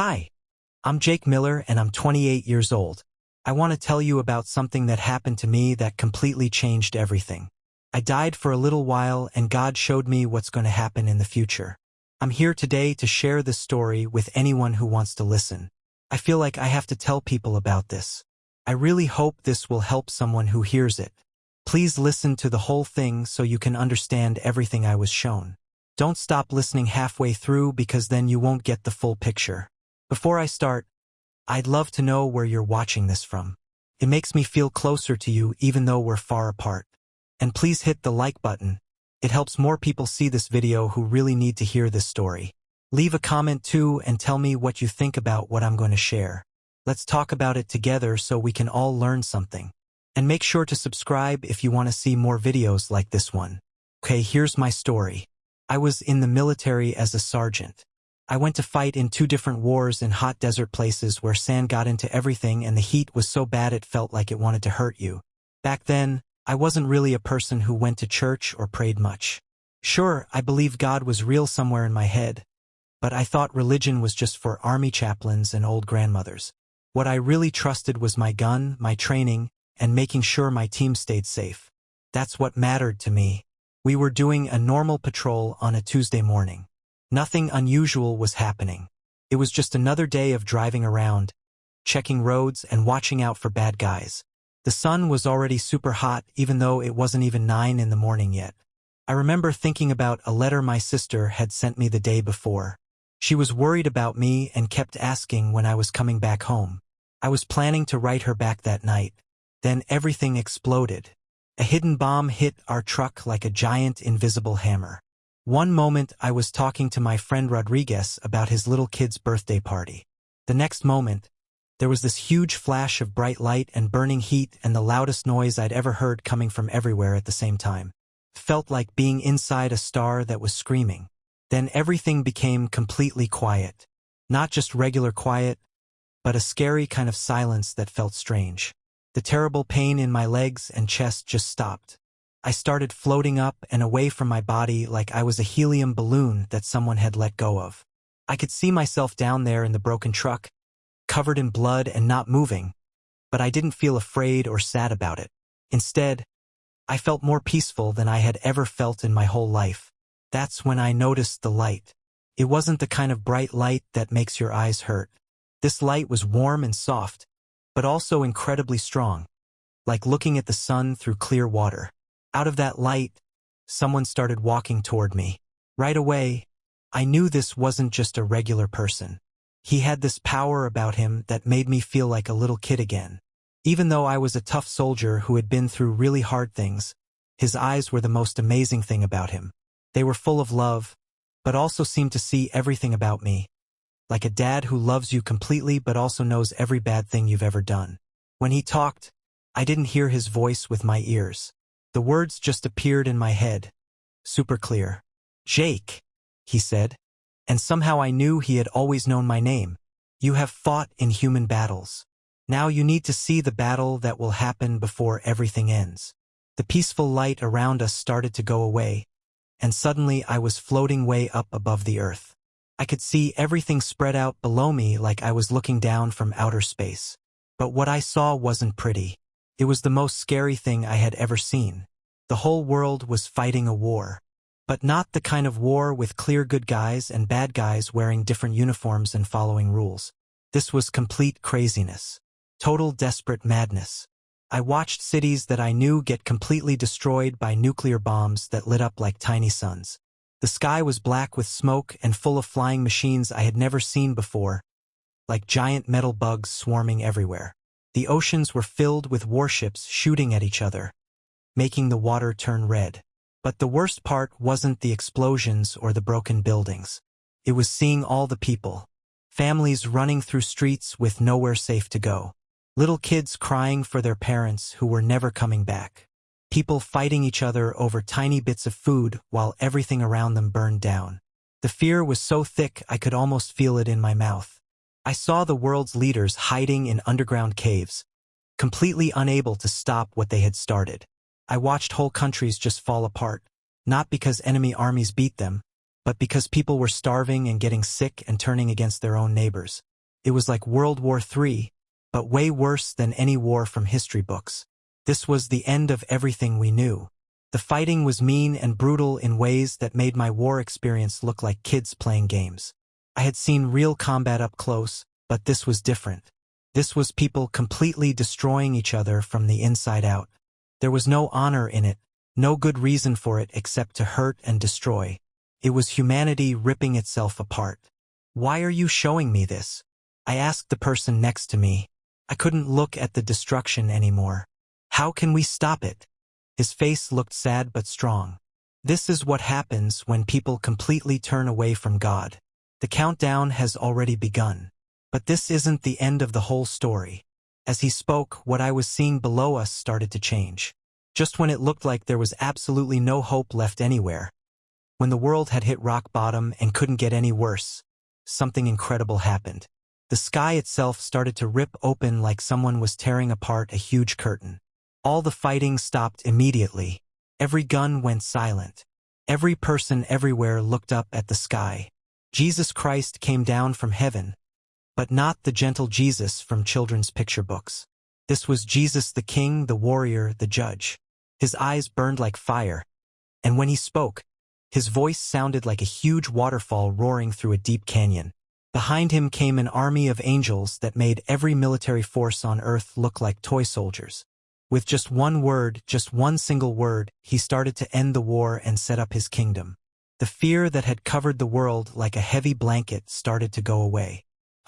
Hi, I'm Jake Miller and I'm 28 years old. I want to tell you about something that happened to me that completely changed everything. I died for a little while and God showed me what's going to happen in the future. I'm here today to share this story with anyone who wants to listen. I feel like I have to tell people about this. I really hope this will help someone who hears it. Please listen to the whole thing so you can understand everything I was shown. Don't stop listening halfway through because then you won't get the full picture. Before I start, I'd love to know where you're watching this from. It makes me feel closer to you even though we're far apart. And please hit the like button. It helps more people see this video who really need to hear this story. Leave a comment too and tell me what you think about what I'm going to share. Let's talk about it together so we can all learn something. And make sure to subscribe if you want to see more videos like this one. Okay, here's my story. I was in the military as a sergeant. I went to fight in 2 different wars in hot desert places where sand got into everything and the heat was so bad it felt like it wanted to hurt you. Back then, I wasn't really a person who went to church or prayed much. Sure, I believe God was real somewhere in my head, but I thought religion was just for army chaplains and old grandmothers. What I really trusted was my gun, my training, and making sure my team stayed safe. That's what mattered to me. We were doing a normal patrol on a Tuesday morning. Nothing unusual was happening. It was just another day of driving around, checking roads and watching out for bad guys. The sun was already super hot even though it wasn't even 9 in the morning yet. I remember thinking about a letter my sister had sent me the day before. She was worried about me and kept asking when I was coming back home. I was planning to write her back that night. Then everything exploded. A hidden bomb hit our truck like a giant invisible hammer. One moment I was talking to my friend Rodriguez about his little kid's birthday party. The next moment, there was this huge flash of bright light and burning heat and the loudest noise I'd ever heard coming from everywhere at the same time. It felt like being inside a star that was screaming. Then everything became completely quiet. Not just regular quiet, but a scary kind of silence that felt strange. The terrible pain in my legs and chest just stopped. I started floating up and away from my body like I was a helium balloon that someone had let go of. I could see myself down there in the broken truck, covered in blood and not moving, but I didn't feel afraid or sad about it. Instead, I felt more peaceful than I had ever felt in my whole life. That's when I noticed the light. It wasn't the kind of bright light that makes your eyes hurt. This light was warm and soft, but also incredibly strong, like looking at the sun through clear water. Out of that light, someone started walking toward me. Right away, I knew this wasn't just a regular person. He had this power about him that made me feel like a little kid again. Even though I was a tough soldier who had been through really hard things, his eyes were the most amazing thing about him. They were full of love, but also seemed to see everything about me. Like a dad who loves you completely but also knows every bad thing you've ever done. When he talked, I didn't hear his voice with my ears. The words just appeared in my head. Super clear. "Jake," he said. And somehow I knew he had always known my name. "You have fought in human battles. Now you need to see the battle that will happen before everything ends." The peaceful light around us started to go away, and suddenly I was floating way up above the earth. I could see everything spread out below me like I was looking down from outer space. But what I saw wasn't pretty. It was the most scary thing I had ever seen. The whole world was fighting a war. But not the kind of war with clear good guys and bad guys wearing different uniforms and following rules. This was complete craziness. Total desperate madness. I watched cities that I knew get completely destroyed by nuclear bombs that lit up like tiny suns. The sky was black with smoke and full of flying machines I had never seen before, like giant metal bugs swarming everywhere. The oceans were filled with warships shooting at each other, making the water turn red. But the worst part wasn't the explosions or the broken buildings. It was seeing all the people. Families running through streets with nowhere safe to go. Little kids crying for their parents who were never coming back. People fighting each other over tiny bits of food while everything around them burned down. The fear was so thick I could almost feel it in my mouth. I saw the world's leaders hiding in underground caves, completely unable to stop what they had started. I watched whole countries just fall apart, not because enemy armies beat them, but because people were starving and getting sick and turning against their own neighbors. It was like World War III, but way worse than any war from history books. This was the end of everything we knew. The fighting was mean and brutal in ways that made my war experience look like kids playing games. I had seen real combat up close, but this was different. This was people completely destroying each other from the inside out. There was no honor in it, no good reason for it except to hurt and destroy. It was humanity ripping itself apart. "Why are you showing me this?" I asked the person next to me. I couldn't look at the destruction anymore. "How can we stop it?" His face looked sad but strong. "This is what happens when people completely turn away from God. The countdown has already begun. But this isn't the end of the whole story." As he spoke, what I was seeing below us started to change. Just when it looked like there was absolutely no hope left anywhere, when the world had hit rock bottom and couldn't get any worse, something incredible happened. The sky itself started to rip open like someone was tearing apart a huge curtain. All the fighting stopped immediately. Every gun went silent. Every person everywhere looked up at the sky. Jesus Christ came down from heaven, but not the gentle Jesus from children's picture books. This was Jesus the King, the warrior, the judge. His eyes burned like fire, and when he spoke, his voice sounded like a huge waterfall roaring through a deep canyon. Behind him came an army of angels that made every military force on earth look like toy soldiers. With just one word, just one single word, he started to end the war and set up his kingdom. The fear that had covered the world like a heavy blanket started to go away.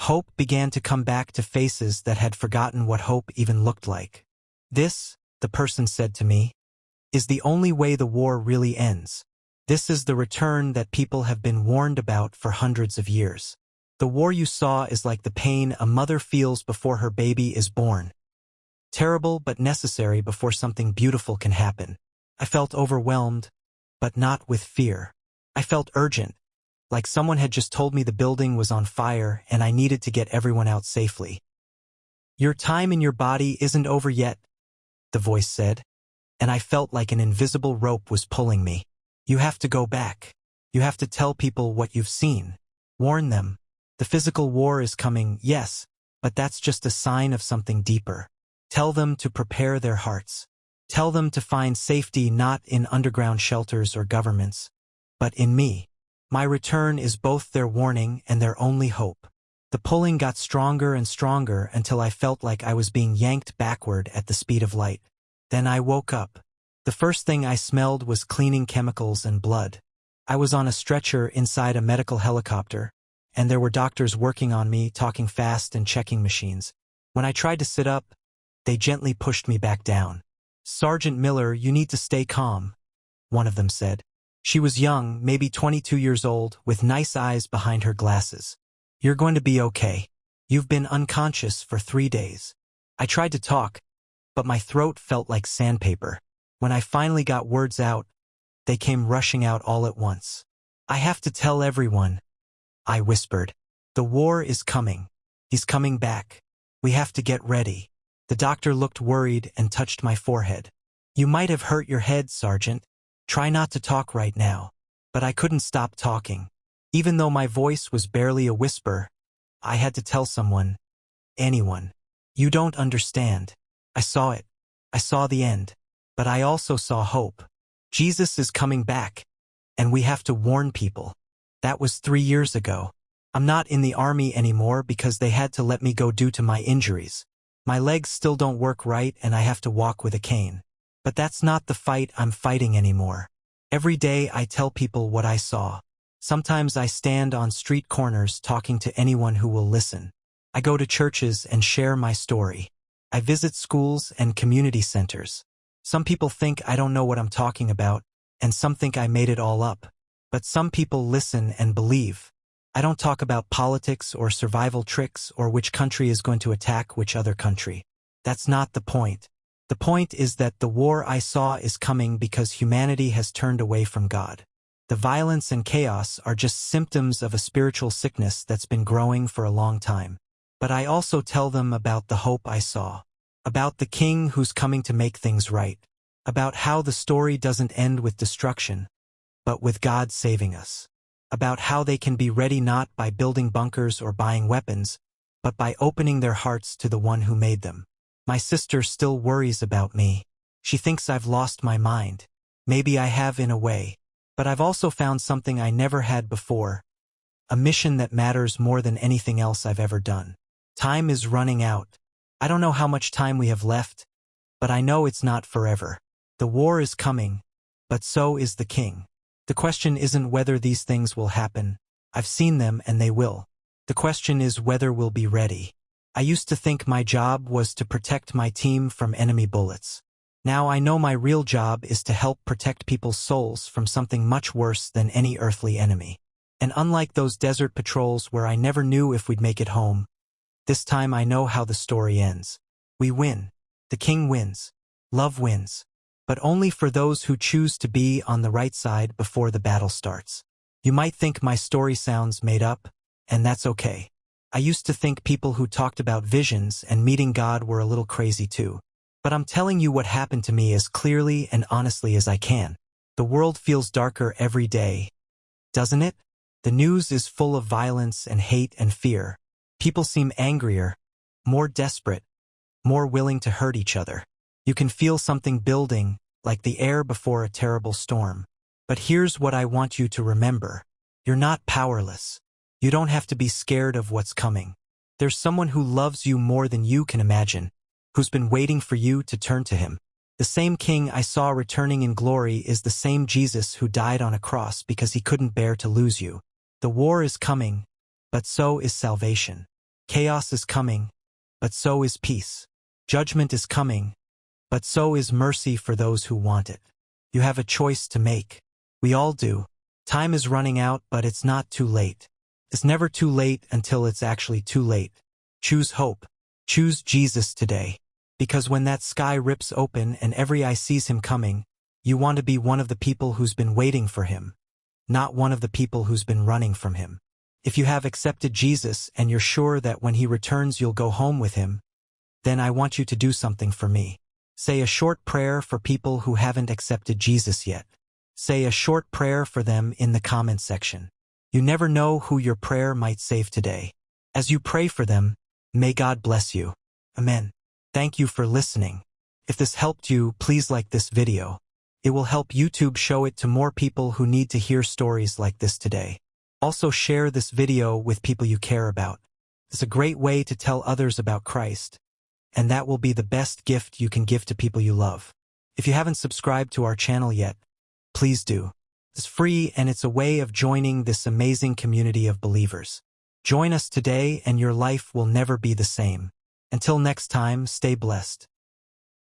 Hope began to come back to faces that had forgotten what hope even looked like. "This," the person said to me, "is the only way the war really ends. This is the return that people have been warned about for hundreds of years. The war you saw is like the pain a mother feels before her baby is born. Terrible but necessary before something beautiful can happen." I felt overwhelmed, but not with fear. I felt urgent, like someone had just told me the building was on fire and I needed to get everyone out safely. "Your time in your body isn't over yet," the voice said, and I felt like an invisible rope was pulling me. "You have to go back. You have to tell people what you've seen. Warn them. The physical war is coming, yes, but that's just a sign of something deeper. Tell them to prepare their hearts. Tell them to find safety not in underground shelters or governments, but in me. My return is both their warning and their only hope." The pulling got stronger and stronger until I felt like I was being yanked backward at the speed of light. Then I woke up. The first thing I smelled was cleaning chemicals and blood. I was on a stretcher inside a medical helicopter, and there were doctors working on me, talking fast and checking machines. When I tried to sit up, they gently pushed me back down. "Sergeant Miller, you need to stay calm," one of them said. She was young, maybe 22 years old, with nice eyes behind her glasses. "You're going to be okay. You've been unconscious for 3 days." I tried to talk, but my throat felt like sandpaper. When I finally got words out, they came rushing out all at once. "I have to tell everyone," I whispered. "The war is coming. He's coming back. We have to get ready." The doctor looked worried and touched my forehead. "You might have hurt your head, Sergeant. Try not to talk right now." But I couldn't stop talking. Even though my voice was barely a whisper, I had to tell someone, anyone. "You don't understand. I saw it. I saw the end. But I also saw hope. Jesus is coming back, and we have to warn people." That was 3 years ago. I'm not in the army anymore because they had to let me go due to my injuries. My legs still don't work right and I have to walk with a cane. But that's not the fight I'm fighting anymore. Every day I tell people what I saw. Sometimes I stand on street corners talking to anyone who will listen. I go to churches and share my story. I visit schools and community centers. Some people think I don't know what I'm talking about, and some think I made it all up. But some people listen and believe. I don't talk about politics or survival tricks or which country is going to attack which other country. That's not the point. The point is that the war I saw is coming because humanity has turned away from God. The violence and chaos are just symptoms of a spiritual sickness that's been growing for a long time. But I also tell them about the hope I saw. About the King who's coming to make things right. About how the story doesn't end with destruction, but with God saving us. about how they can be ready not by building bunkers or buying weapons, but by opening their hearts to the one who made them. My sister still worries about me. She thinks I've lost my mind. Maybe I have in a way. But I've also found something I never had before. A mission that matters more than anything else I've ever done. Time is running out. I don't know how much time we have left, but I know it's not forever. The war is coming, but so is the king. The question isn't whether these things will happen. I've seen them and they will. The question is whether we'll be ready. I used to think my job was to protect my team from enemy bullets. Now I know my real job is to help protect people's souls from something much worse than any earthly enemy. And unlike those desert patrols where I never knew if we'd make it home, this time I know how the story ends. We win. The king wins. Love wins. But only for those who choose to be on the right side before the battle starts. You might think my story sounds made up, and that's okay. I used to think people who talked about visions and meeting God were a little crazy too. But I'm telling you what happened to me as clearly and honestly as I can. The world feels darker every day, doesn't it? The news is full of violence and hate and fear. People seem angrier, more desperate, more willing to hurt each other. You can feel something building, like the air before a terrible storm. But here's what I want you to remember. You're not powerless. You don't have to be scared of what's coming. There's someone who loves you more than you can imagine, who's been waiting for you to turn to him. The same king I saw returning in glory is the same Jesus who died on a cross because he couldn't bear to lose you. The war is coming, but so is salvation. Chaos is coming, but so is peace. Judgment is coming, but so is mercy for those who want it. You have a choice to make. We all do. Time is running out, but it's not too late. It's never too late until it's actually too late. Choose hope. Choose Jesus today. Because when that sky rips open and every eye sees him coming, you want to be one of the people who's been waiting for him, not one of the people who's been running from him. If you have accepted Jesus and you're sure that when he returns you'll go home with him, then I want you to do something for me. Say a short prayer for people who haven't accepted Jesus yet. Say a short prayer for them in the comment section. You never know who your prayer might save today. As you pray for them, may God bless you. Amen. Thank you for listening. If this helped you, please like this video. It will help YouTube show it to more people who need to hear stories like this today. Also share this video with people you care about. It's a great way to tell others about Christ, and that will be the best gift you can give to people you love. If you haven't subscribed to our channel yet, please do. It's free and it's a way of joining this amazing community of believers. Join us today and your life will never be the same. Until next time, stay blessed.